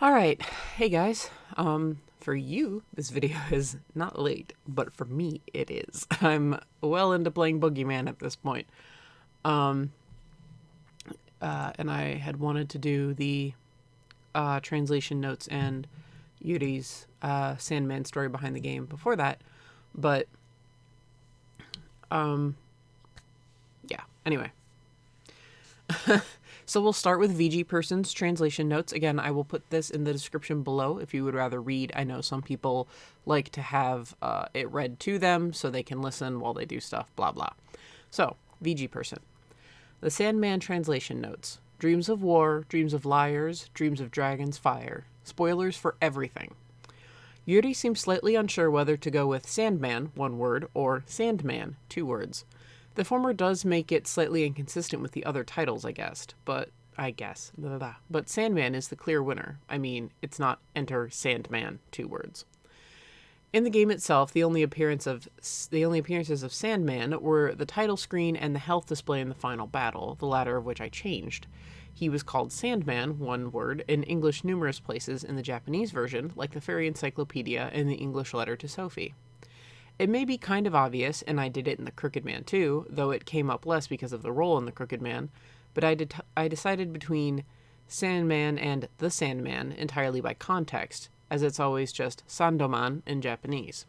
All right. Hey guys. For you, this video is not late, but for me, it is. I'm well into playing Boogeyman at this point. And I had wanted to do the translation notes and Yuri's Sandman story behind the game before that, but yeah. Anyway, so we'll start with VG Person's translation notes. Again, I will put this in the description below if you would rather read. I know some people like to have it read to them so they can listen while they do stuff, blah, blah. So, VG Person. The Sandman translation notes. Dreams of war, dreams of liars, dreams of dragons, fire. Spoilers for everything. Yuri seems slightly unsure whether to go with Sandman, one word, or Sandman, two words. The former does make it slightly inconsistent with the other titles, I guessed, but But Sandman is the clear winner. I mean, it's not enter Sandman, two words. In the game itself, the only appearances of Sandman were the title screen and the health display in the final battle, the latter of which I changed. He was called Sandman, one word, in English numerous places in the Japanese version, like the Fairy Encyclopedia and the English letter to Sophie. It may be kind of obvious, and I did it in the Crooked Man too, though it came up less because of the role in the Crooked Man, but I decided between Sandman and the Sandman entirely by context, as it's always just Sandoman in Japanese.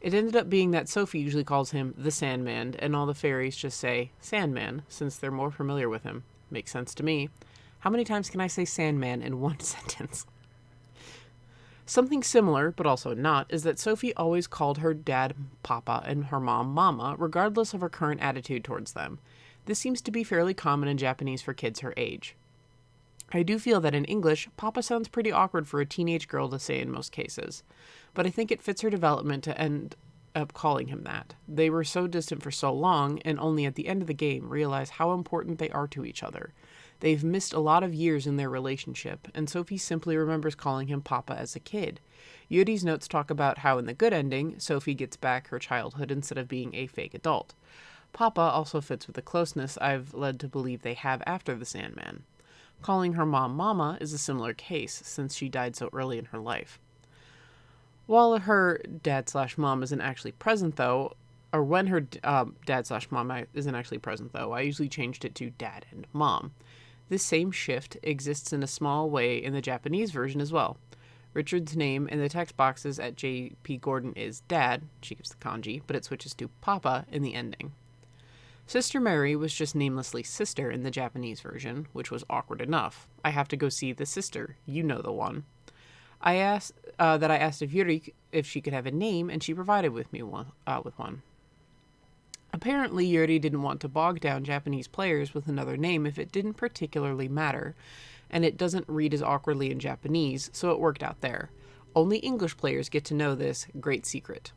It ended up being that Sophie usually calls him the Sandman, and all the fairies just say Sandman, since they're more familiar with him. Makes sense to me. How many times can I say Sandman in one sentence? Something similar, but also not, is that Sophie always called her dad Papa and her mom Mama, regardless of her current attitude towards them. This seems to be fairly common in Japanese for kids her age. I do feel that in English, Papa sounds pretty awkward for a teenage girl to say in most cases, but I think it fits her development to end up calling him that. They were so distant for so long, and only at the end of the game realize how important they are to each other. They've missed a lot of years in their relationship, and Sophie simply remembers calling him Papa as a kid. Yuri's notes talk about how in the good ending, Sophie gets back her childhood instead of being a fake adult. Papa also fits with the closeness I've led to believe they have after the Sandman. Calling her mom Mama is a similar case, since she died so early in her life. While her dad/mom isn't actually present, though, or when her dad/mom isn't actually present, though, I usually changed it to dad and mom. This same shift exists in a small way in the Japanese version as well. Richard's name in the text boxes at J.P. Gordon is Dad, she gives the kanji, but it switches to Papa in the ending. Sister Mary was just namelessly Sister in the Japanese version, which was awkward enough. I have to go see the sister, you know the one. I asked of Yuri if she could have a name, and she provided with one. Apparently, Yuri didn't want to bog down Japanese players with another name if it didn't particularly matter, and it doesn't read as awkwardly in Japanese, so it worked out there. Only English players get to know this great secret.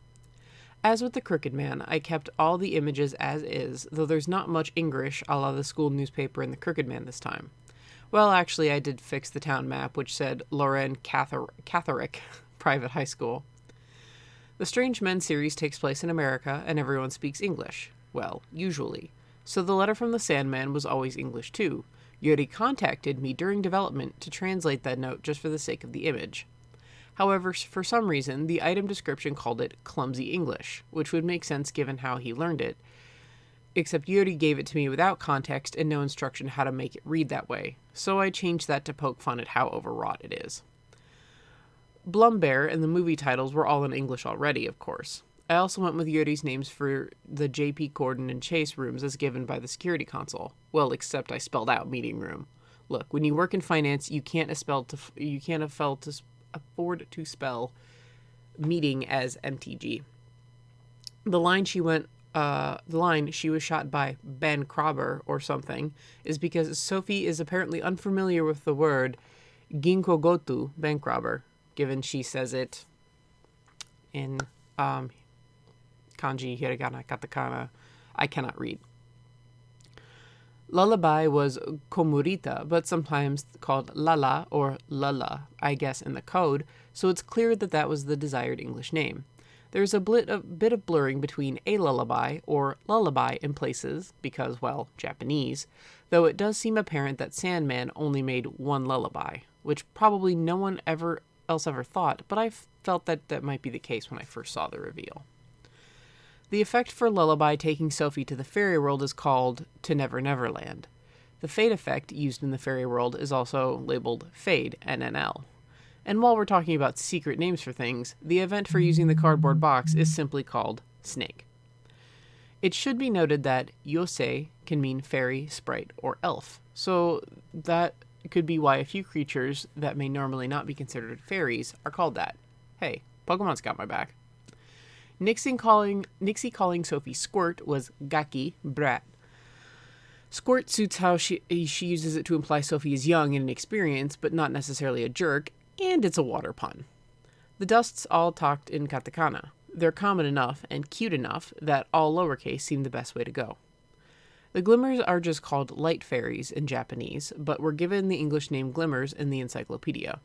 As with the Crooked Man, I kept all the images as is, though there's not much English a la the school newspaper in the Crooked Man this time. Well, actually, I did fix the town map, which said Lorraine Catholic Private High School. The Strange Men series takes place in America, and everyone speaks English. Well, usually. So the letter from the Sandman was always English too. Yuri contacted me during development to translate that note just for the sake of the image. However, for some reason, the item description called it clumsy English, which would make sense given how he learned it. Except Yuri gave it to me without context and no instruction how to make it read that way, so I changed that to poke fun at how overwrought it is. Blumbear and the movie titles were all in English already, of course. I also went with Yuri's names for the J.P. Gordon and Chase rooms as given by the security console. Well, except I spelled out meeting room. Look, when you work in finance, you can't afford to spell meeting as MTG. The line she was shot by Ben Krabber or something is because Sophie is apparently unfamiliar with the word Ginko Gotu, bank robber, given she says it in kanji, hiragana, katakana. I cannot read. Lullaby was komurita, but sometimes called lala or lala, I guess, in the code, so it's clear that that was the desired English name. There's a bit of blurring between a lullaby or lullaby in places, because, well, Japanese, though it does seem apparent that Sandman only made one lullaby. which probably no one else ever thought, but I felt that might be the case when I first saw the reveal. The effect for Lullaby taking Sophie to the fairy world is called To Never Never Land. The fade effect used in the fairy world is also labeled Fade, NNL. And while we're talking about secret names for things, the event for using the cardboard box is simply called Snake. It should be noted that Yosei can mean fairy, sprite, or elf, so that could be why a few creatures that may normally not be considered fairies are called that. Hey, Pokemon's got my back. Nixie calling Sophie Squirt was Gaki Brat. Squirt suits how she uses it to imply Sophie is young and inexperienced, but not necessarily a jerk, and it's a water pun. The Dusts all talked in katakana. They're common enough and cute enough that all lowercase seem the best way to go. The Glimmers are just called light fairies in Japanese, but were given the English name Glimmers in the encyclopedia.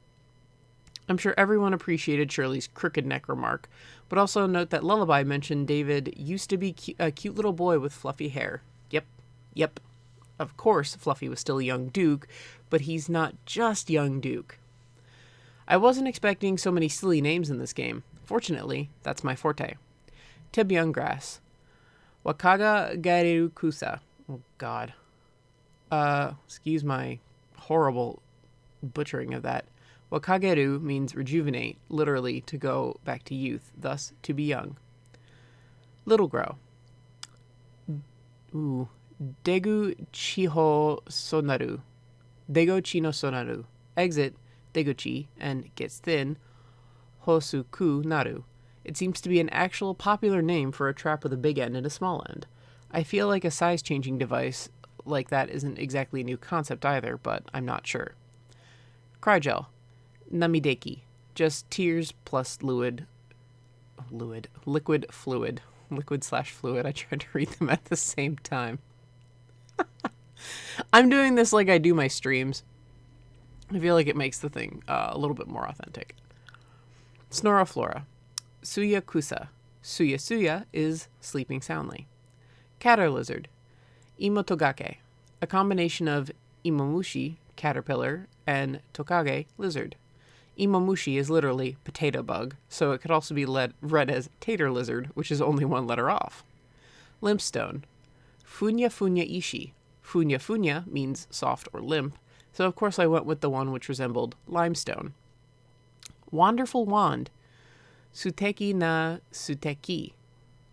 I'm sure everyone appreciated Shirley's crooked neck remark, but also note that Lullaby mentioned David used to be a cute little boy with fluffy hair. Yep. Of course, Fluffy was still a young Duke, but he's not just young Duke. I wasn't expecting so many silly names in this game. Fortunately, that's my forte. Tib Younggrass. Wakaga Gareru Kusa. Oh, God. Excuse my horrible butchering of that. Wakageru means rejuvenate, literally to go back to youth, thus to be young. Little Grow. Degu Chiho Sonaru. Dego Chino Sonaru. Exit, Deguchi, and gets thin, Hosuku Naru. It seems to be an actual popular name for a trap with a big end and a small end. I feel like a size-changing device like that isn't exactly a new concept either, but I'm not sure. Crygel. Namideki. Just tears plus liquid fluid. Liquid/fluid. I tried to read them at the same time. I'm doing this like I do my streams. I feel like it makes the thing a little bit more authentic. Snoraflora. Suya Kusa. Suya is sleeping soundly. Catter Lizard. Imotogake. A combination of Imomushi, caterpillar, and Tokage, lizard. Imomushi is literally potato bug, so it could also be read as tater lizard, which is only one letter off. Limpstone. Funya Funya Ishi. Funya Funya means soft or limp, so of course I went with the one which resembled limestone. Wonderful Wand. Suteki na Suteki.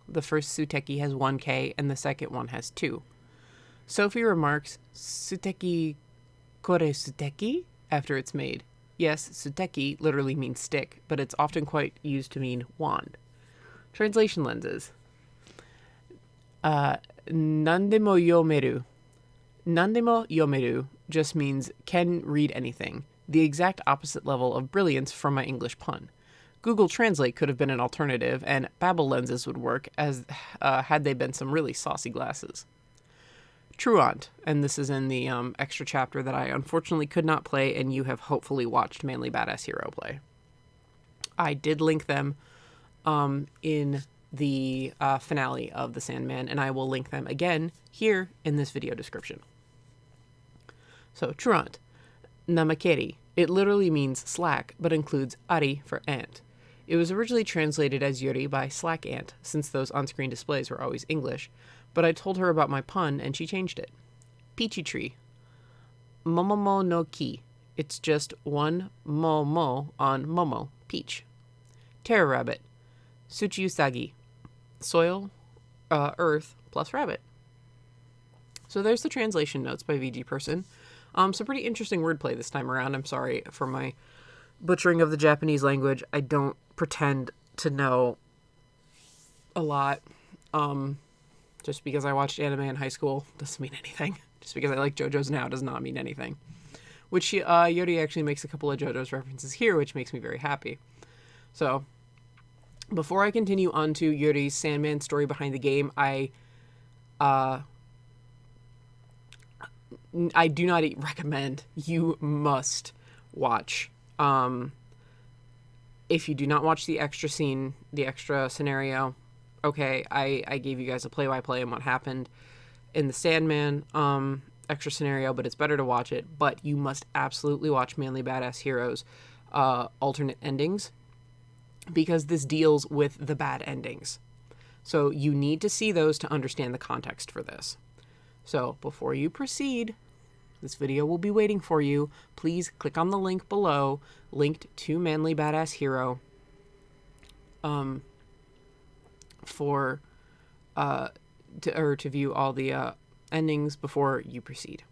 The first Suteki has 1 K and the second one has 2. Sophie remarks, Suteki kore Suteki? After it's made. Yes, Suteki literally means stick, but it's often quite used to mean wand. Translation lenses. Nandemo yomeru. Nandemo yomeru just means can read anything, the exact opposite level of brilliance from my English pun. Google Translate could have been an alternative, and Babel lenses would work as had they been some really saucy glasses. Truant, and this is in the extra chapter that I unfortunately could not play, and you have hopefully watched Manly Badass Hero play. I did link them in the finale of The Sandman, and I will link them again here in this video description. So, Truant. Namakeri. It literally means slack, but includes ari for ant. It was originally translated as Yuri by Slack Ant, since those on-screen displays were always English, but I told her about my pun and she changed it. Peachy Tree. Momomo no Ki. It's just one momo on momo, peach. Terror Rabbit. Tsuchi Usagi. Soil, earth, plus rabbit. So there's the translation notes by VG Person. Some pretty interesting wordplay this time around. I'm sorry for my butchering of the Japanese language. I don't pretend to know a lot. Just because I watched anime in high school doesn't mean anything. Just because I like JoJo's now does not mean anything. Which Yuri actually makes a couple of JoJo's references here, which makes me very happy. So, before I continue on to Yuri's Sandman story behind the game, I do not recommend. You must watch. If you do not watch the extra scene, the extra scenario, okay, I gave you guys a play-by-play on what happened in the Sandman. extra scenario, but it's better to watch it. But you must absolutely watch Manly Badass Heroes alternate endings, because this deals with the bad endings. So you need to see those to understand the context for this. So before you proceed, this video will be waiting for you. Please click on the link below, linked to Manly Badass Hero, to view all the endings before you proceed.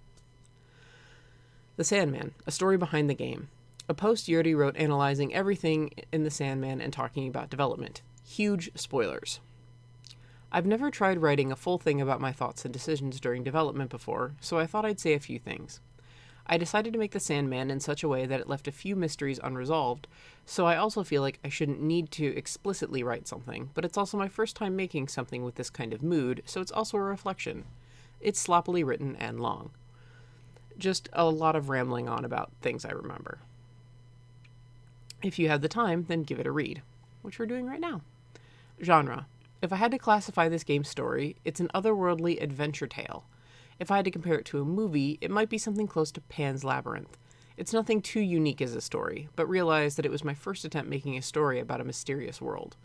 The Sandman, a story behind the game. A post Yurdi wrote analyzing everything in The Sandman and talking about development. Huge spoilers. I've never tried writing a full thing about my thoughts and decisions during development before, so I thought I'd say a few things. I decided to make The Sandman in such a way that it left a few mysteries unresolved, so I also feel like I shouldn't need to explicitly write something, but it's also my first time making something with this kind of mood, so it's also a reflection. It's sloppily written and long. Just a lot of rambling on about things I remember. If you have the time, then give it a read, which we're doing right now. Genre. If I had to classify this game's story, it's an otherworldly adventure tale. If I had to compare it to a movie, it might be something close to Pan's Labyrinth. It's nothing too unique as a story, but realized that it was my first attempt making a story about a mysterious world.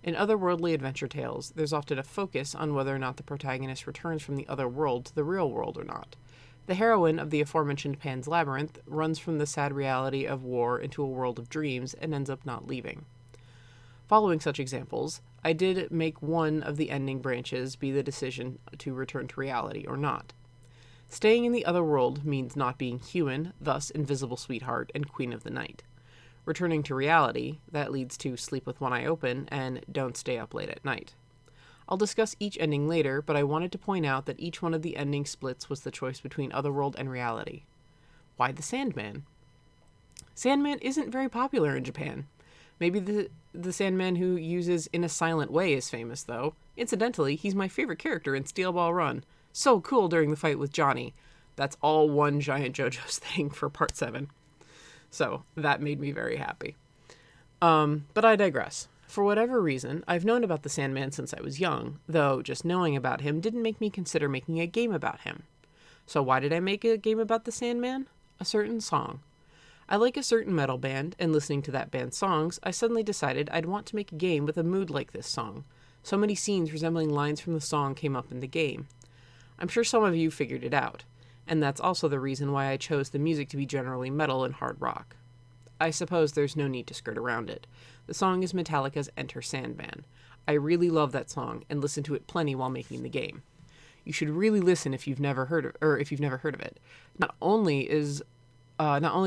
In otherworldly adventure tales, there's often a focus on whether or not the protagonist returns from the other world to the real world or not. The heroine of the aforementioned Pan's Labyrinth runs from the sad reality of war into a world of dreams and ends up not leaving. Following such examples, I did make one of the ending branches be the decision to return to reality or not. Staying in the other world means not being human, thus Invisible Sweetheart and Queen of the Night. Returning to reality, that leads to Sleep with One Eye Open and Don't Stay Up Late at Night. I'll discuss each ending later, but I wanted to point out that each one of the ending splits was the choice between Otherworld and reality. Why the Sandman? Sandman isn't very popular in Japan. Maybe the Sandman who uses In a Silent Way is famous, though. Incidentally, he's my favorite character in Steel Ball Run. So cool during the fight with Johnny. That's all one giant JoJo's thing for Part 7. So, that made me very happy. But I digress. For whatever reason, I've known about the Sandman since I was young, though just knowing about him didn't make me consider making a game about him. So why did I make a game about the Sandman? A certain song. I like a certain metal band, and listening to that band's songs, I suddenly decided I'd want to make a game with a mood like this song. So many scenes resembling lines from the song came up in the game. I'm sure some of you figured it out, and that's also the reason why I chose the music to be generally metal and hard rock. I suppose there's no need to skirt around it. The song is Metallica's Enter Sandman. I really love that song and listen to it plenty while making the game. You should really listen if you've never heard of it. Not only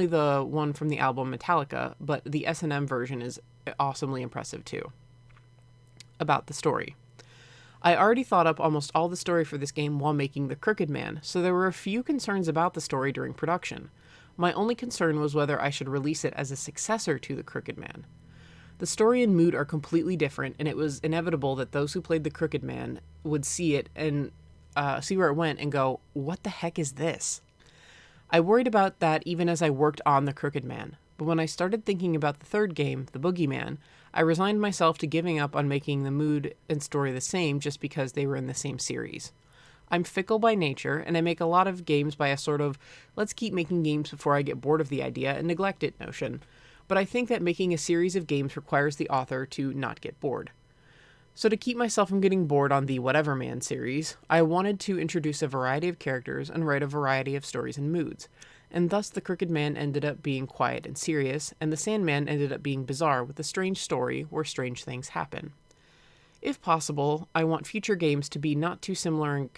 the one from the album Metallica, but the S&M version is awesomely impressive too. About the story. I already thought up almost all the story for this game while making The Crooked Man, so there were a few concerns about the story during production. My only concern was whether I should release it as a successor to The Crooked Man. The story and mood are completely different, and it was inevitable that those who played The Crooked Man would see it and see where it went and go, what the heck is this? I worried about that even as I worked on The Crooked Man, but when I started thinking about the third game, The Boogeyman, I resigned myself to giving up on making the mood and story the same just because they were in the same series. I'm fickle by nature, and I make a lot of games by a sort of, let's keep making games before I get bored of the idea and neglect it notion. But I think that making a series of games requires the author to not get bored. So to keep myself from getting bored on the Whatever Man series, I wanted to introduce a variety of characters and write a variety of stories and moods. And thus The Crooked Man ended up being quiet and serious, and The Sandman ended up being bizarre with a strange story where strange things happen. If possible, I want future games to be not too similar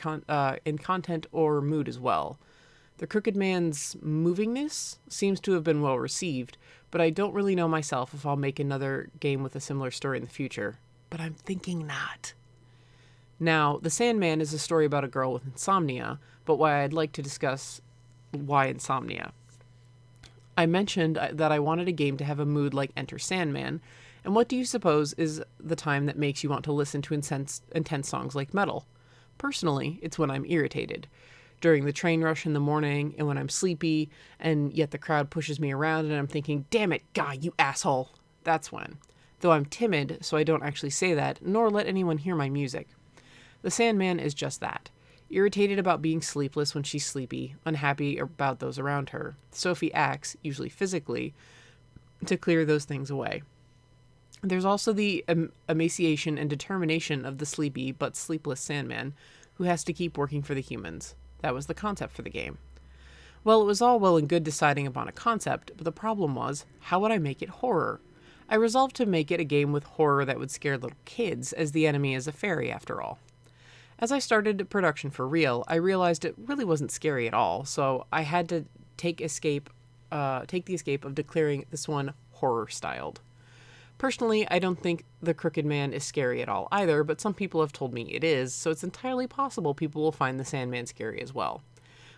in content or mood as well. The Crooked Man's movingness seems to have been well received, but I don't really know myself if I'll make another game with a similar story in the future. But I'm thinking not. Now, The Sandman is a story about a girl with insomnia, but why I'd like to discuss why insomnia. I mentioned that I wanted a game to have a mood like Enter Sandman, and what do you suppose is the time that makes you want to listen to intense songs like metal? Personally, it's when I'm irritated. During the train rush in the morning, and when I'm sleepy, and yet the crowd pushes me around and I'm thinking, damn it, guy, you asshole. That's when. Though I'm timid, so I don't actually say that, nor let anyone hear my music. The Sandman is just that. Irritated about being sleepless when she's sleepy, unhappy about those around her, Sophie acts, usually physically, to clear those things away. There's also the emaciation and determination of the sleepy but sleepless Sandman, who has to keep working for the humans. That was the concept for the game. Well, it was all well and good deciding upon a concept, but the problem was, how would I make it horror? I resolved to make it a game with horror that would scare little kids, as the enemy is a fairy after all. As I started production for real, I realized it really wasn't scary at all, so I had to take the escape of declaring this one horror-styled. Personally, I don't think the Crooked Man is scary at all either, but some people have told me it is, so it's entirely possible people will find the Sandman scary as well.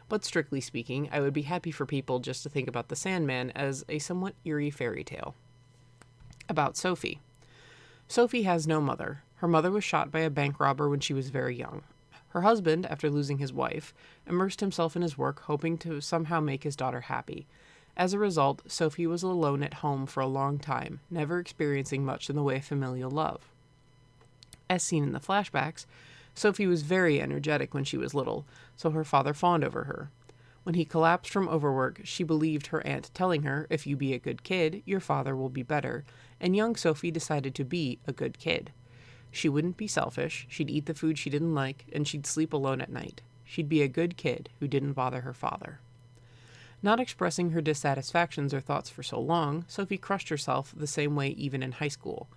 But strictly speaking, I would be happy for people just to think about the Sandman as a somewhat eerie fairy tale. About Sophie. Sophie has no mother. Her mother was shot by a bank robber when she was very young. Her husband, after losing his wife, immersed himself in his work, hoping to somehow make his daughter happy. As a result, Sophie was alone at home for a long time, never experiencing much in the way of familial love. As seen in the flashbacks, Sophie was very energetic when she was little, so her father fawned over her. When he collapsed from overwork, she believed her aunt telling her, "If you be a good kid, your father will be better," and young Sophie decided to be a good kid. She wouldn't be selfish, she'd eat the food she didn't like, and she'd sleep alone at night. She'd be a good kid who didn't bother her father. Not expressing her dissatisfactions or thoughts for so long, Sophie crushed herself the same way even in high school.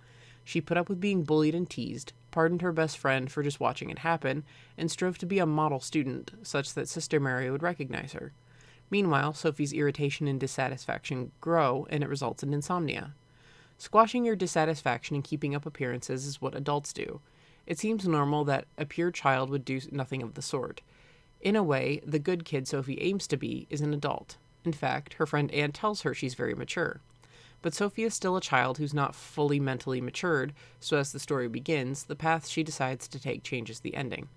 She put up with being bullied and teased, pardoned her best friend for just watching it happen, and strove to be a model student, such that Sister Mary would recognize her. Meanwhile, Sophie's irritation and dissatisfaction grow, and it results in insomnia. Squashing your dissatisfaction and keeping up appearances is what adults do. It seems normal that a pure child would do nothing of the sort. In a way, the good kid Sophie aims to be is an adult. In fact, her friend Anne tells her she's very mature. But Sophie is still a child who's not fully mentally matured, so as the story begins, the path she decides to take changes the ending.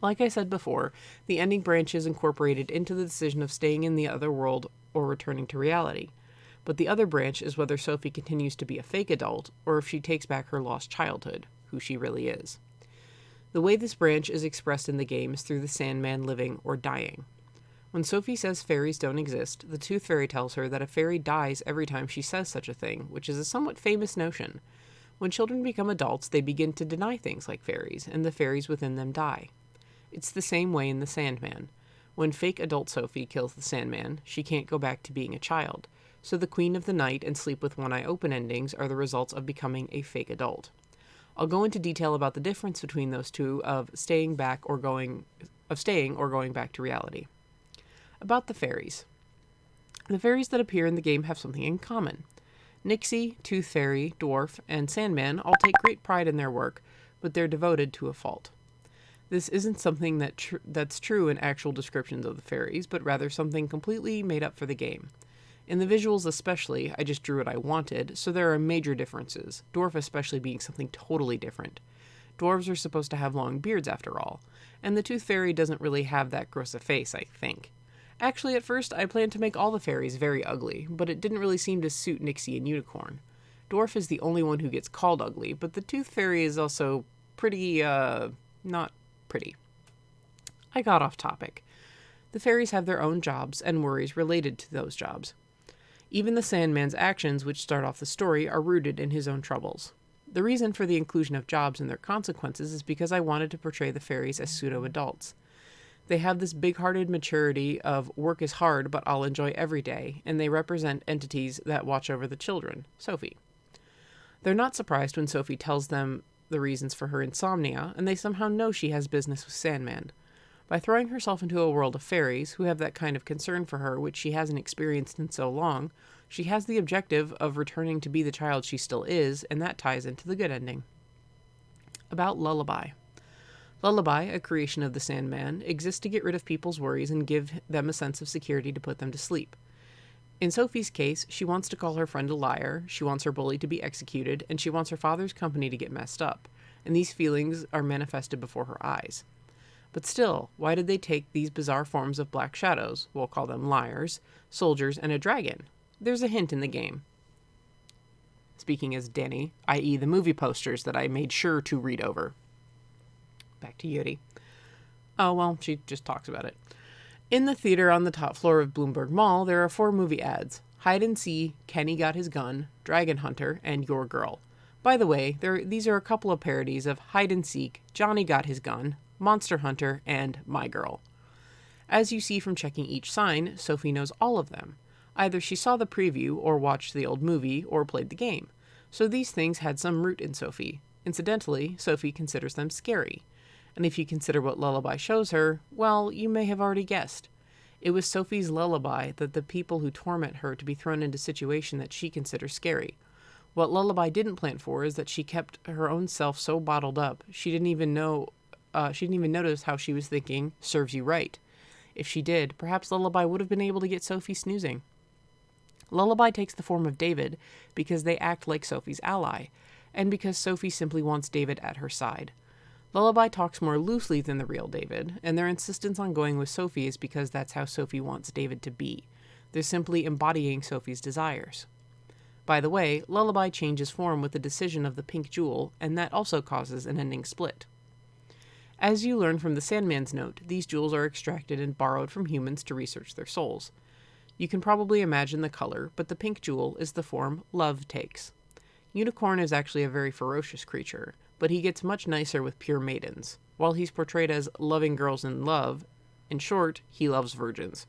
Like I said before, the ending branch is incorporated into the decision of staying in the other world or returning to reality. But the other branch is whether Sophie continues to be a fake adult, or if she takes back her lost childhood, who she really is. The way this branch is expressed in the game is through the Sandman living or dying. When Sophie says fairies don't exist, the Tooth Fairy tells her that a fairy dies every time she says such a thing, which is a somewhat famous notion. When children become adults, they begin to deny things like fairies, and the fairies within them die. It's the same way in the Sandman. When fake adult Sophie kills the Sandman, she can't go back to being a child, so the Queen of the Night and Sleep with One Eye Open endings are the results of becoming a fake adult. I'll go into detail about the difference between those two of staying or going back to reality. About the fairies. The fairies that appear in the game have something in common. Nixie, Tooth Fairy, Dwarf, and Sandman all take great pride in their work, but they're devoted to a fault. This isn't something that's true in actual descriptions of the fairies, but rather something completely made up for the game. In the visuals especially, I just drew what I wanted, so there are major differences, Dwarf especially being something totally different. Dwarves are supposed to have long beards after all, and the Tooth Fairy doesn't really have that gross a face, I think. Actually, at first, I planned to make all the fairies very ugly, but it didn't really seem to suit Nixie and Unicorn. Dwarf is the only one who gets called ugly, but the Tooth Fairy is also pretty, not pretty. I got off topic. The fairies have their own jobs and worries related to those jobs. Even the Sandman's actions, which start off the story, are rooted in his own troubles. The reason for the inclusion of jobs and their consequences is because I wanted to portray the fairies as pseudo-adults. They have this big-hearted maturity of work is hard, but I'll enjoy every day, and they represent entities that watch over the children, Sophie. They're not surprised when Sophie tells them the reasons for her insomnia, and they somehow know she has business with Sandman. By throwing herself into a world of fairies, who have that kind of concern for her which she hasn't experienced in so long, she has the objective of returning to be the child she still is, and that ties into the good ending. About Lullaby. Lullaby, a creation of the Sandman, exists to get rid of people's worries and give them a sense of security to put them to sleep. In Sophie's case, she wants to call her friend a liar, she wants her bully to be executed, and she wants her father's company to get messed up, and these feelings are manifested before her eyes. But still, why did they take these bizarre forms of black shadows, we'll call them liars, soldiers, and a dragon? There's a hint in the game. Speaking as Danny, i.e. the movie posters that I made sure to read over. Back to Yuri. Oh, well, she just talks about it. In the theater on the top floor of Bloomberg Mall, there are 4 movie ads: Hide and See, Kenny Got His Gun, Dragon Hunter, and Your Girl. By the way, these are a couple of parodies of Hide and Seek, Johnny Got His Gun, Monster Hunter, and My Girl. As you see from checking each sign, Sophie knows all of them. Either she saw the preview, or watched the old movie, or played the game. So these things had some root in Sophie. Incidentally, Sophie considers them scary. And if you consider what Lullaby shows her, well, you may have already guessed. It was Sophie's lullaby that the people who torment her to be thrown into a situation that she considers scary. What Lullaby didn't plan for is that she kept her own self so bottled up, she didn't even notice how she was thinking, serves you right. If she did, perhaps Lullaby would have been able to get Sophie snoozing. Lullaby takes the form of David because they act like Sophie's ally, and because Sophie simply wants David at her side. Lullaby talks more loosely than the real David, and their insistence on going with Sophie is because that's how Sophie wants David to be. They're simply embodying Sophie's desires. By the way, Lullaby changes form with the decision of the pink jewel, and that also causes an ending split. As you learn from the Sandman's note, these jewels are extracted and borrowed from humans to research their souls. You can probably imagine the color, but the pink jewel is the form love takes. Unicorn is actually a very ferocious creature, but he gets much nicer with pure maidens. While he's portrayed as loving girls in love, in short, he loves virgins.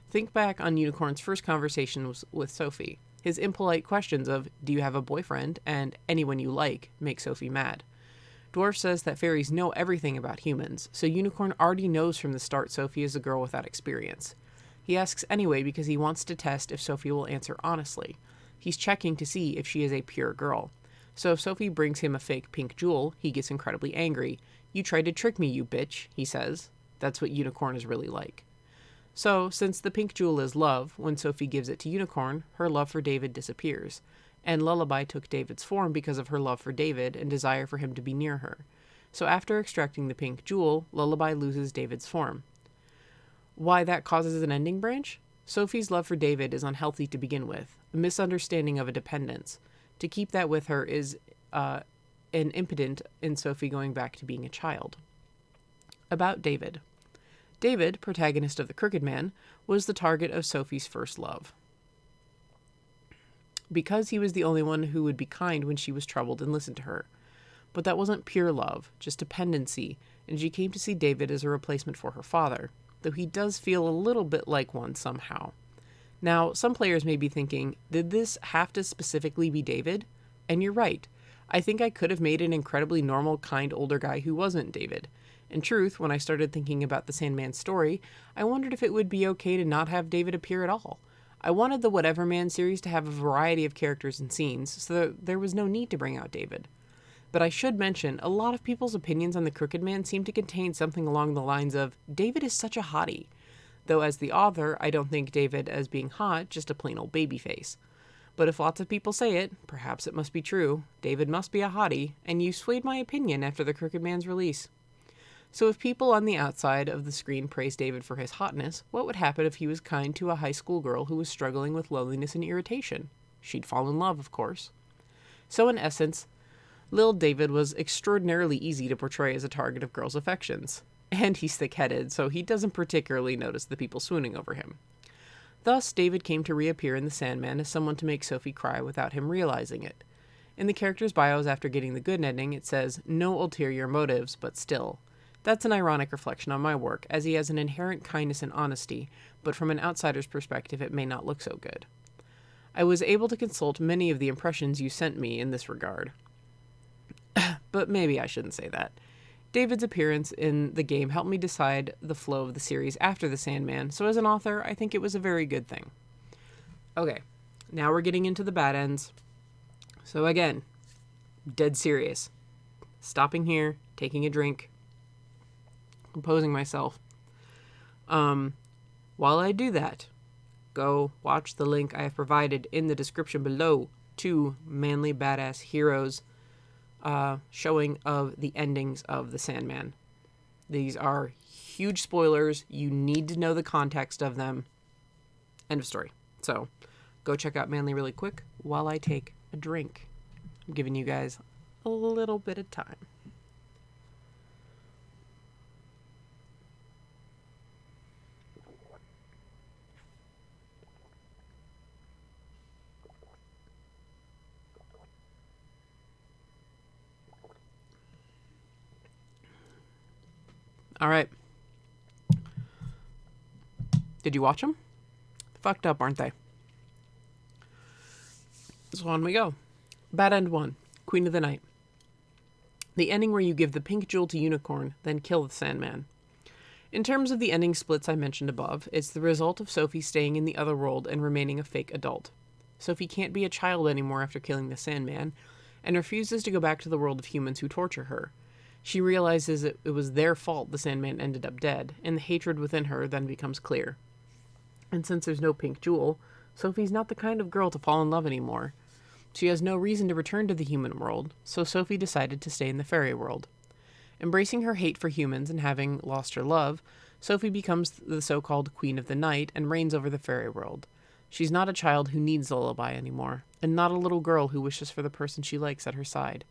Think back on Unicorn's first conversations with Sophie. His impolite questions of, "Do you have a boyfriend?" and "anyone you like," make Sophie mad. Dwarf says that fairies know everything about humans, so Unicorn already knows from the start Sophie is a girl without experience. He asks anyway because he wants to test if Sophie will answer honestly. He's checking to see if she is a pure girl. So if Sophie brings him a fake pink jewel, he gets incredibly angry. "You tried to trick me, you bitch," he says. That's what Unicorn is really like. So, since the pink jewel is love, when Sophie gives it to Unicorn, her love for David disappears. And Lullaby took David's form because of her love for David and desire for him to be near her. So after extracting the pink jewel, Lullaby loses David's form. Why that causes an ending branch? Sophie's love for David is unhealthy to begin with, a misunderstanding of a dependence. To keep that with her is an impotent in Sophie going back to being a child. About David. David, protagonist of The Crooked Man, was the target of Sophie's first love. Because he was the only one who would be kind when she was troubled and listen to her. But that wasn't pure love, just dependency, and she came to see David as a replacement for her father, though he does feel a little bit like one somehow. Now, some players may be thinking, did this have to specifically be David? And you're right. I think I could have made an incredibly normal, kind older guy who wasn't David. In truth, when I started thinking about the Sandman's story, I wondered if it would be okay to not have David appear at all. I wanted the Whatever Man series to have a variety of characters and scenes, so there was no need to bring out David. But I should mention, a lot of people's opinions on The Crooked Man seem to contain something along the lines of, David is such a hottie. Though as the author, I don't think David as being hot, just a plain old baby face. But if lots of people say it, perhaps it must be true. David must be a hottie, and you swayed my opinion after The Crooked Man's release. So if people on the outside of the screen praise David for his hotness, what would happen if he was kind to a high school girl who was struggling with loneliness and irritation? She'd fall in love, of course. So in essence, Lil David was extraordinarily easy to portray as a target of girls' affections. And he's thick-headed, so he doesn't particularly notice the people swooning over him. Thus, David came to reappear in The Sandman as someone to make Sophie cry without him realizing it. In the characters' bios after getting the good ending, it says, "No ulterior motives, but still." That's an ironic reflection on my work, as he has an inherent kindness and honesty, but from an outsider's perspective it may not look so good. I was able to consult many of the impressions you sent me in this regard. But maybe I shouldn't say that. David's appearance in the game helped me decide the flow of the series after The Sandman, so as an author, I think it was a very good thing. Okay, now we're getting into the bad ends. So again, dead serious. Stopping here, taking a drink, composing myself. While I do that, go watch the link I have provided in the description below to Manly Badass Heroes showing of the endings of The Sandman. These are huge spoilers. You need to know the context of them. End of story. So go check out Manly really quick while I take a drink. I'm giving you guys a little bit of time. All right. Did you watch them? Fucked up, aren't they? So on we go. Bad End 1. Queen of the Night. The ending where you give the pink jewel to Unicorn, then kill the Sandman. In terms of the ending splits I mentioned above, it's the result of Sophie staying in the other world and remaining a fake adult. Sophie can't be a child anymore after killing the Sandman, and refuses to go back to the world of humans who torture her. She realizes it was their fault the Sandman ended up dead, and the hatred within her then becomes clear. And since there's no pink jewel, Sophie's not the kind of girl to fall in love anymore. She has no reason to return to the human world, so Sophie decided to stay in the fairy world. Embracing her hate for humans and having lost her love, Sophie becomes the so-called Queen of the Night and reigns over the fairy world. She's not a child who needs lullaby anymore, and not a little girl who wishes for the person she likes at her side.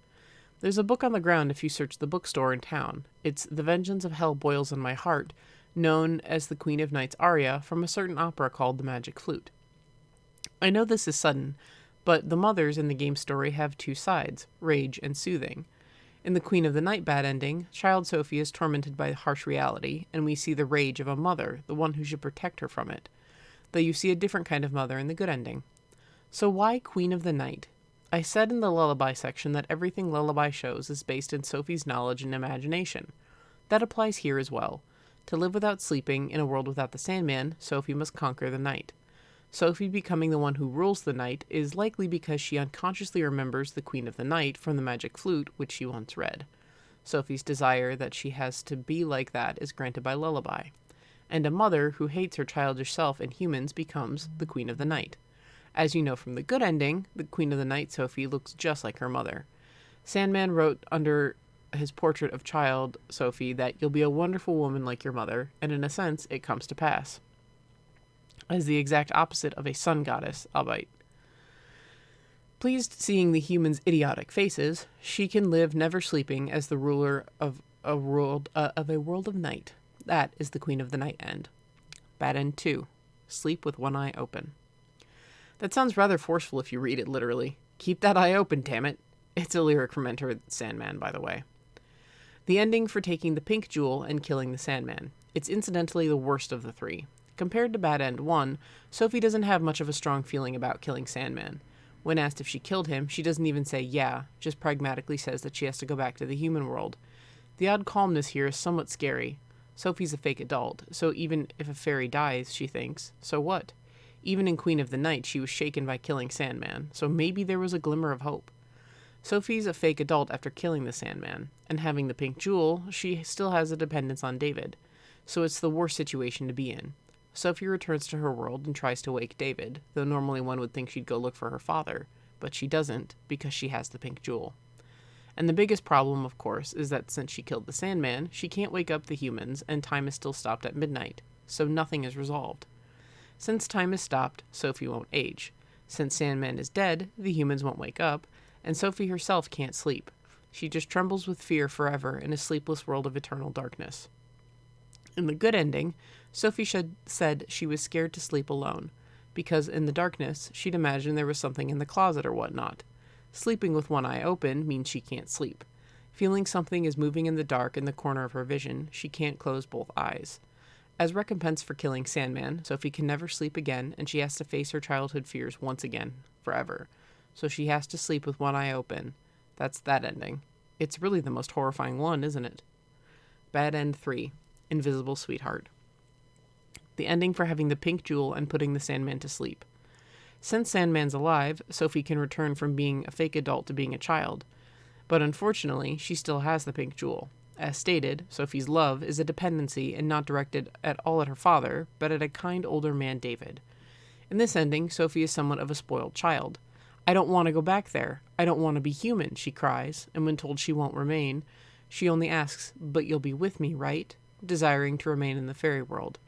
There's a book on the ground if you search the bookstore in town. It's The Vengeance of Hell Boils in My Heart, known as the Queen of Nights aria from a certain opera called The Magic Flute. I know this is sudden, but the mothers in the game story have two sides, rage and soothing. In the Queen of the Night bad ending, child Sophie is tormented by harsh reality, and we see the rage of a mother, the one who should protect her from it. Though you see a different kind of mother in the good ending. So why Queen of the Night? I said in the lullaby section that everything lullaby shows is based in Sophie's knowledge and imagination. That applies here as well. To live without sleeping in a world without the Sandman, Sophie must conquer the night. Sophie becoming the one who rules the night is likely because she unconsciously remembers the Queen of the Night from the Magic Flute, which she once read. Sophie's desire that she has to be like that is granted by lullaby. And a mother who hates her childish self and humans becomes the Queen of the Night. As you know from the good ending, the Queen of the Night Sophie looks just like her mother. Sandman wrote under his portrait of child Sophie that you'll be a wonderful woman like your mother, and in a sense, it comes to pass. As the exact opposite of a sun goddess, albeit. Pleased seeing the humans' idiotic faces, she can live never sleeping as the ruler of a world of night. That is the Queen of the Night end. Bad End 2. Sleep with one eye open. That sounds rather forceful if you read it literally. Keep that eye open, damn it. It's a lyric from Enter Sandman, by the way. The ending for taking the pink jewel and killing the Sandman. It's incidentally the worst of the three. Compared to Bad End 1, Sophie doesn't have much of a strong feeling about killing Sandman. When asked if she killed him, she doesn't even say yeah, just pragmatically says that she has to go back to the human world. The odd calmness here is somewhat scary. Sophie's a fake adult, so even if a fairy dies, she thinks, so what? Even in Queen of the Night, she was shaken by killing Sandman, so maybe there was a glimmer of hope. Sophie's a fake adult after killing the Sandman, and having the pink jewel, she still has a dependence on David, so it's the worst situation to be in. Sophie returns to her world and tries to wake David, though normally one would think she'd go look for her father, but she doesn't, because she has the pink jewel. And the biggest problem, of course, is that since she killed the Sandman, she can't wake up the humans, and time is still stopped at midnight, so nothing is resolved. Since time is stopped, Sophie won't age. Since Sandman is dead, the humans won't wake up, and Sophie herself can't sleep. She just trembles with fear forever in a sleepless world of eternal darkness. In the good ending, Sophie said she was scared to sleep alone, because in the darkness, she'd imagined there was something in the closet or whatnot. Sleeping with one eye open means she can't sleep. Feeling something is moving in the dark in the corner of her vision, she can't close both eyes. As recompense for killing Sandman, Sophie can never sleep again, and she has to face her childhood fears once again, forever. So she has to sleep with one eye open. That's that ending. It's really the most horrifying one, isn't it? Bad End 3. Invisible Sweetheart. The ending for having the pink jewel and putting the Sandman to sleep. Since Sandman's alive, Sophie can return from being a fake adult to being a child. But unfortunately, she still has the pink jewel. As stated, Sophie's love is a dependency and not directed at all at her father, but at a kind older man, David. In this ending, Sophie is somewhat of a spoiled child. I don't want to go back there. I don't want to be human, she cries, and when told she won't remain, she only asks, but you'll be with me, right? Desiring to remain in the fairy world.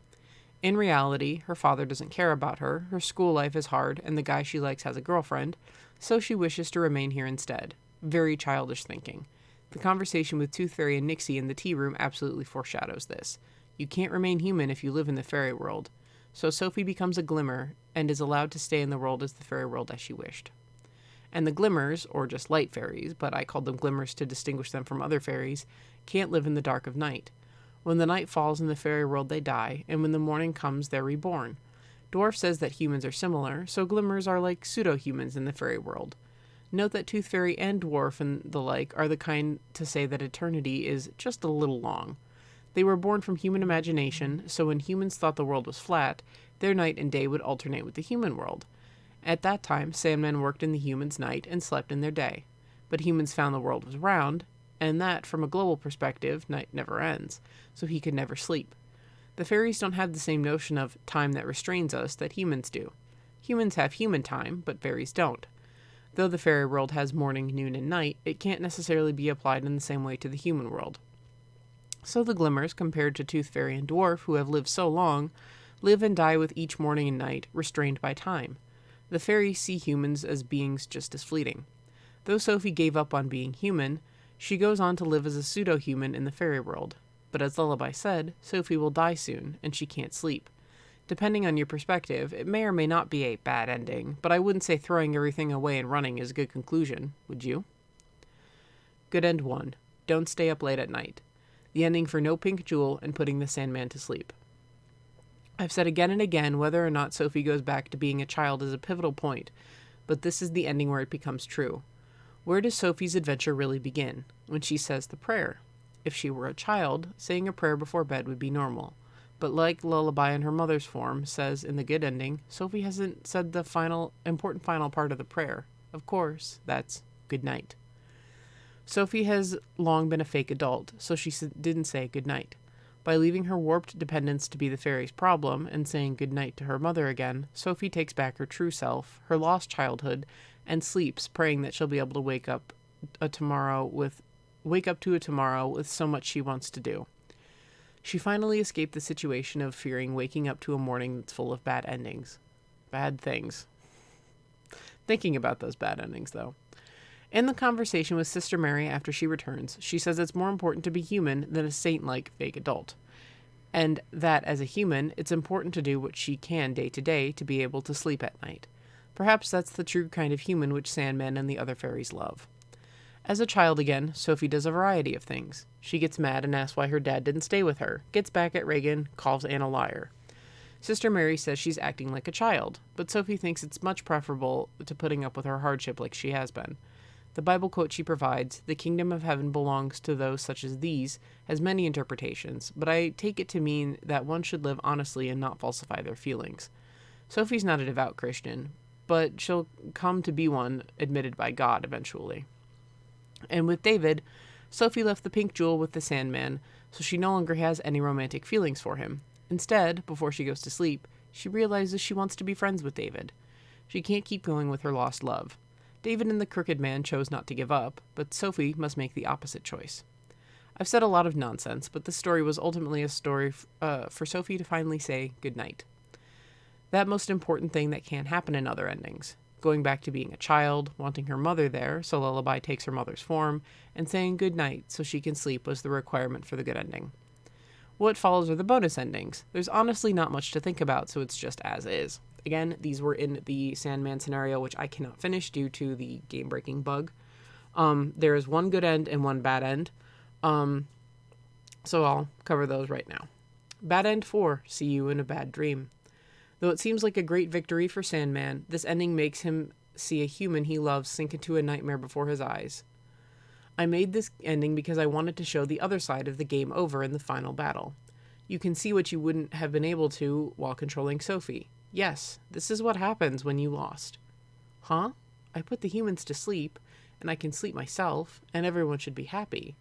In reality, her father doesn't care about her, her school life is hard, and the guy she likes has a girlfriend, so she wishes to remain here instead. Very childish thinking. The conversation with Tooth Fairy and Nixie in the tea room absolutely foreshadows this. You can't remain human if you live in the fairy world. So Sophie becomes a glimmer, and is allowed to stay in the world as the fairy world as she wished. And the glimmers, or just light fairies, but I called them glimmers to distinguish them from other fairies, can't live in the dark of night. When the night falls in the fairy world, they die, and when the morning comes, they're reborn. Dwarf says that humans are similar, so glimmers are like pseudo-humans in the fairy world. Note that Tooth Fairy and Dwarf and the like are the kind to say that eternity is just a little long. They were born from human imagination, so when humans thought the world was flat, their night and day would alternate with the human world. At that time, Sandman worked in the humans' night and slept in their day. But humans found the world was round, and that, from a global perspective, night never ends, so he could never sleep. The fairies don't have the same notion of time that restrains us that humans do. Humans have human time, but fairies don't. Though the fairy world has morning, noon, and night, it can't necessarily be applied in the same way to the human world. So the Glimmers, compared to Tooth Fairy and Dwarf, who have lived so long, live and die with each morning and night, restrained by time. The fairies see humans as beings just as fleeting. Though Sophie gave up on being human, she goes on to live as a pseudo-human in the fairy world. But as Lullaby said, Sophie will die soon, and she can't sleep. Depending on your perspective, it may or may not be a bad ending, but I wouldn't say throwing everything away and running is a good conclusion, would you? Good end 1. Don't stay up late at night. The ending for No Pink Jewel and putting the Sandman to sleep. I've said again and again whether or not Sophie goes back to being a child is a pivotal point, but this is the ending where it becomes true. Where does Sophie's adventure really begin? When she says the prayer. If she were a child, saying a prayer before bed would be normal. But like Lullaby in her mother's form says in the good ending, Sophie hasn't said the important final part of the prayer. Of course, that's good night. Sophie has long been a fake adult, so she didn't say good night. By leaving her warped dependence to be the fairy's problem and saying good night to her mother again, Sophie takes back her true self, her lost childhood, and sleeps, praying that she'll be able to wake up to a tomorrow with so much she wants to do. She finally escaped the situation of fearing waking up to a morning that's full of bad endings. Bad things. Thinking about those bad endings, though. In the conversation with Sister Mary after she returns, she says it's more important to be human than a saint-like fake adult. And that, as a human, it's important to do what she can day to day to be able to sleep at night. Perhaps that's the true kind of human which Sandman and the other fairies love. As a child again, Sophie does a variety of things. She gets mad and asks why her dad didn't stay with her, gets back at Reagan, calls Anne a liar. Sister Mary says she's acting like a child, but Sophie thinks it's much preferable to putting up with her hardship like she has been. The Bible quote she provides, "The kingdom of heaven belongs to those such as these," has many interpretations, but I take it to mean that one should live honestly and not falsify their feelings. Sophie's not a devout Christian, but she'll come to be one admitted by God eventually. And with David, Sophie left the pink jewel with the Sandman, so she no longer has any romantic feelings for him. Instead, before she goes to sleep, she realizes she wants to be friends with David. She can't keep going with her lost love. David and the Crooked Man chose not to give up, but Sophie must make the opposite choice. I've said a lot of nonsense, but this story was ultimately a story for Sophie to finally say goodnight. That most important thing that can happen in other endings. Going back to being a child, wanting her mother there, so Lullaby takes her mother's form, and saying goodnight so she can sleep was the requirement for the good ending. What follows are the bonus endings. There's honestly not much to think about, so it's just as is. Again, these were in the Sandman scenario, which I cannot finish due to the game-breaking bug. There is one good end and one bad end. So I'll cover those right now. Bad end 4, see you in a bad dream. Though it seems like a great victory for Sandman, this ending makes him see a human he loves sink into a nightmare before his eyes. I made this ending because I wanted to show the other side of the game over in the final battle. You can see what you wouldn't have been able to while controlling Sophie. Yes, this is what happens when you lost. Huh? I put the humans to sleep, and I can sleep myself, and everyone should be happy.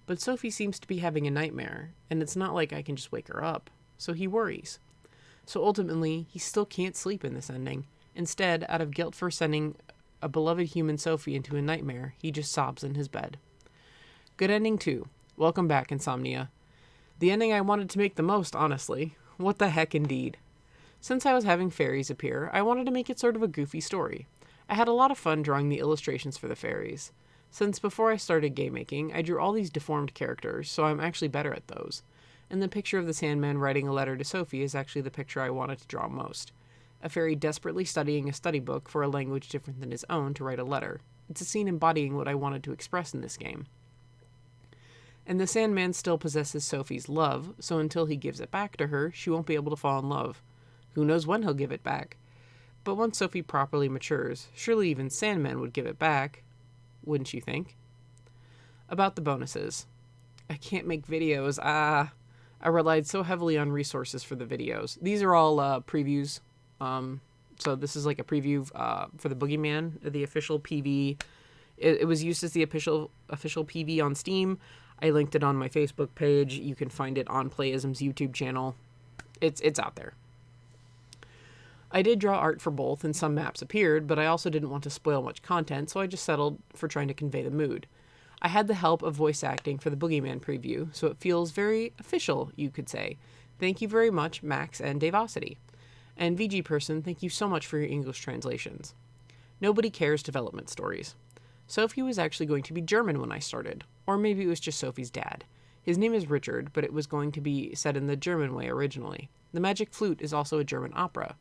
But Sophie seems to be having a nightmare, and it's not like I can just wake her up, so he worries. So ultimately, he still can't sleep in this ending. Instead, out of guilt for sending a beloved human Sophie into a nightmare, he just sobs in his bed. Good ending 2. Welcome back, Insomnia. The ending I wanted to make the most, honestly. What the heck indeed. Since I was having fairies appear, I wanted to make it sort of a goofy story. I had a lot of fun drawing the illustrations for the fairies. Since before I started game making, I drew all these deformed characters, so I'm actually better at those. And the picture of the Sandman writing a letter to Sophie is actually the picture I wanted to draw most. A fairy desperately studying a study book for a language different than his own to write a letter. It's a scene embodying what I wanted to express in this game. And the Sandman still possesses Sophie's love, so until he gives it back to her, she won't be able to fall in love. Who knows when he'll give it back? But once Sophie properly matures, surely even Sandman would give it back, wouldn't you think? About the bonuses. I can't make videos. I relied so heavily on resources for the videos. These are all previews. So this is like a preview for the Boogeyman, the official PV. It was used as the official PV on Steam. I linked it on my Facebook page. You can find it on Playism's YouTube channel. It's out there. I did draw art for both, and some maps appeared, but I also didn't want to spoil much content, so I just settled for trying to convey the mood. I had the help of voice acting for the Boogeyman preview, so it feels very official, you could say. Thank you very much, Max and Davosity. And VG Person, thank you so much for your English translations. Nobody cares development stories. Sophie was actually going to be German when I started, or maybe it was just Sophie's dad. His name is Richard, but it was going to be said in the German way originally. The Magic Flute is also a German opera,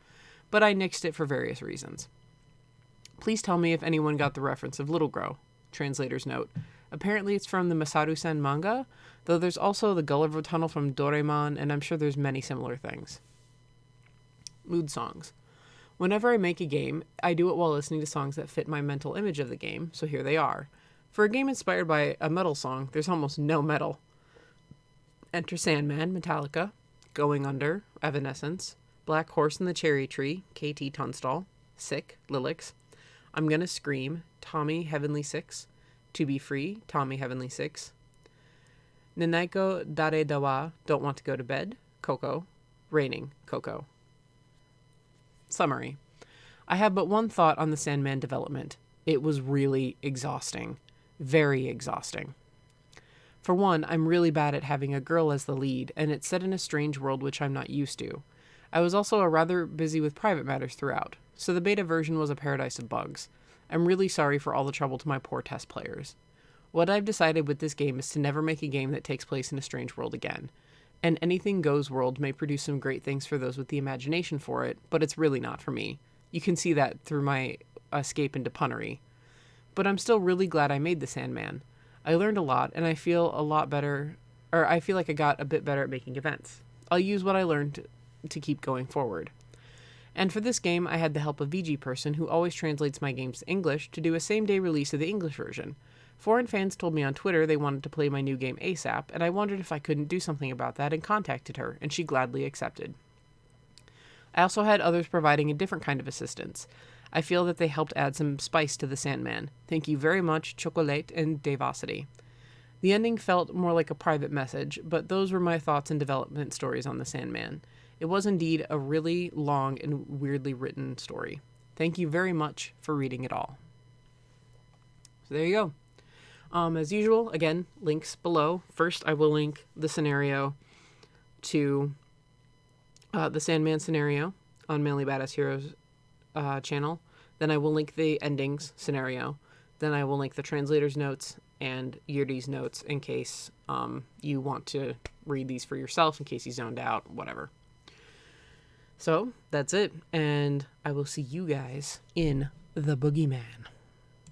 but I nixed it for various reasons. Please tell me if anyone got the reference of Little Grow. Translator's note. Apparently it's from the Masaru-san manga, though there's also the Gulliver Tunnel from Doraemon, and I'm sure there's many similar things. Mood songs. Whenever I make a game, I do it while listening to songs that fit my mental image of the game, so here they are. For a game inspired by a metal song, there's almost no metal. Enter Sandman, Metallica. Going Under, Evanescence. Black Horse and the Cherry Tree, KT Tunstall. Sick, Lilix. I'm Gonna Scream, Tommy Heavenly Six. To Be Free, Tommy Heavenly Six. Nanaiko Dare Dawa, Don't Want to Go to Bed, Coco. Raining, Coco. Summary. I have but one thought on the Sandman development. It was really exhausting. Very exhausting. For one, I'm really bad at having a girl as the lead, and it's set in a strange world which I'm not used to. I was also rather busy with private matters throughout, so the beta version was a paradise of bugs. I'm really sorry for all the trouble to my poor test players. What I've decided with this game is to never make a game that takes place in a strange world again. An anything goes world may produce some great things for those with the imagination for it, but it's really not for me. You can see that through my escape into punnery. But I'm still really glad I made the Sandman. I learned a lot, and I feel like I got a bit better at making events. I'll use what I learned to keep going forward. And for this game, I had the help of VG Person, who always translates my games to English, to do a same-day release of the English version. Foreign fans told me on Twitter they wanted to play my new game ASAP, and I wondered if I couldn't do something about that and contacted her, and she gladly accepted. I also had others providing a different kind of assistance. I feel that they helped add some spice to the Sandman. Thank you very much, Chocolate and Davosity. The ending felt more like a private message, but those were my thoughts and development stories on the Sandman. It was indeed a really long and weirdly written story. Thank you very much for reading it all. So there you go. As usual, again, links below. First, I will link the scenario to the Sandman scenario on Manly Badass Heroes channel. Then I will link the endings scenario. Then I will link the translator's notes and Yurdi's notes in case you want to read these for yourself, in case you zoned out, whatever. So, that's it, and I will see you guys in the Boogeyman.